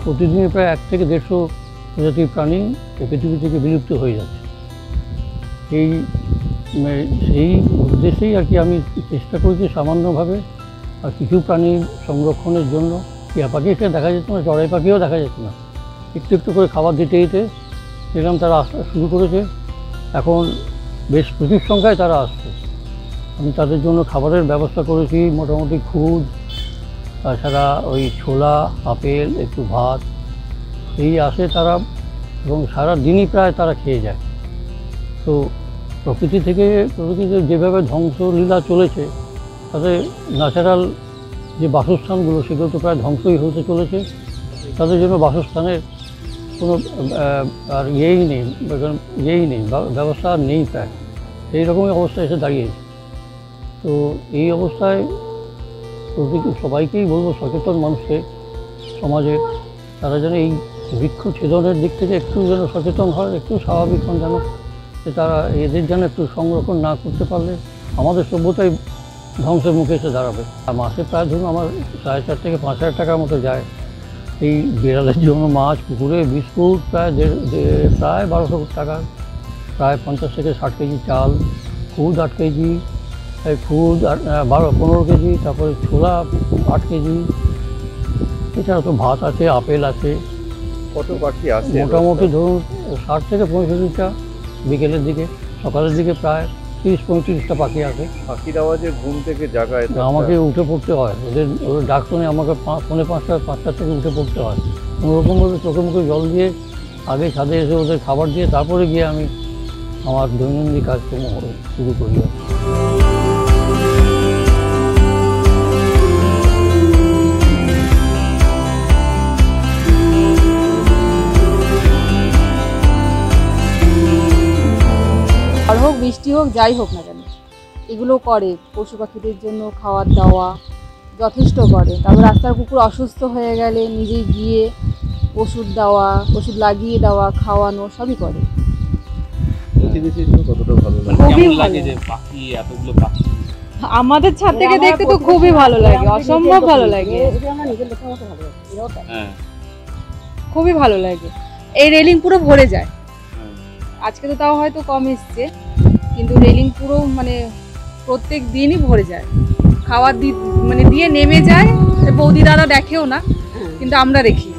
প্রতিদিনই প্রায় 1 থেকে 150 প্রজাতির প্রাণী এই পৃথিবী থেকে বিলুপ্ত হয়ে যাচ্ছে। সেই উদ্দেশ্যেই আর কি আমি চেষ্টা করেছি সামান্যভাবে আর কিছু প্রাণীর সংরক্ষণের জন্য। টিয়া পাখি এটা দেখা যেত না, চড়াই পাখিও দেখা যেত না, একটু একটু করে খাবার দিতে দিতে দেখলাম তারা আসতে শুরু করেছে। এখন বেশ প্রচুর সংখ্যায় তারা আসছে। আমি তাদের জন্য খাবারের ব্যবস্থা করেছি, মোটামুটি খুদ, তাছাড়া ওই ছোলা, আপেল, একটু ভাত, এই আসে তারা, এবং সারা দিনই প্রায় তারা খেয়ে যায়। তো প্রকৃতিতে যেভাবে ধ্বংসলীলা চলেছে, তাতে ন্যাচারাল যে বাসস্থানগুলো সেগুলো তো প্রায় ধ্বংসই হতে চলেছে। তাদের জন্য বাসস্থানের কোনো আর ইয়েই নেই, ব্যবস্থা আর নেই প্রায়। এই রকমই অবস্থা এসে দাঁড়িয়েছে। তো এই অবস্থায় সবাইকেই বলবো, সচেতন মানুষকে, সমাজের, তারা যেন এই বৃক্ষ ছেদনের দিক থেকে একটু যেন সচেতন হয়, একটু স্বাভাবিক হন, যেন যে তারা এদের যেন একটু সংরক্ষণ না করতে পারলে আমাদের সভ্যতাই ধ্বংসের মুখে এসে দাঁড়াবে। আর মাসে প্রায় ধরুন আমার 4,500 থেকে 5,000 টাকার মতো যায় এই বিড়ালের জন্য। মাছ, পুকুরে বিস্কুট প্রায় 1,200 টাকা, প্রায় 50 থেকে 60 কেজি চাল, খুদ 8 কেজি, খুদ 15 কেজি, তারপরে ছোলা 8 কেজি, এছাড়া তো ভাত আছে, আপেল আছে। কত পাখি আছে? মোটামুটি ধরুন 60 থেকে 65টা বিকেলের দিকে, সকালের দিকে প্রায় 30-35টা পাখি আছে। পাখির আওয়াজে ঘুম থেকে জাগায় আমাকে উঠে পড়তে হয়, ওদের ডাক শুনে আমাকে 5:45 থেকে উঠে পড়তে হয়। কোনোরকমভাবে চোখে মুখে জল দিয়ে আগে ছাদে এসে ওদের খাবার দিয়ে তারপরে গিয়ে আমি আমার দৈনন্দিন কাজকর্ম শুরু করি। ঝড় হোক, বৃষ্টি হোক, যাই হোক না কেন, এগুলো করে। পশু পাখিদের জন্য খাওয়ার দাওয়া যথেষ্ট করে। তারপর রাস্তার কুকুর অসুস্থ হয়ে গেলে নিজেই গিয়ে ওষুধ দেওয়া, ওষুধ লাগিয়ে দেওয়া, খাওয়ানো, সবই করে। খুবই লাগে যে পাখি, এতগুলো পাখি আমাদের ছাদ থেকে দেখতে তো খুবই ভালো লাগে, অসম্ভব ভালো লাগে, খুবই ভালো লাগে। এই রেলিং পুরো ভরে যায়। আজকে তো তাও হয়তো কম এসছে, কিন্তু রেলিং পুরো মানে প্রত্যেক দিনই ভরে যায়। খাওয়ার দিয়ে নেমে যায়, বৌদি দাদা দেখেও না, কিন্তু আমরা দেখি।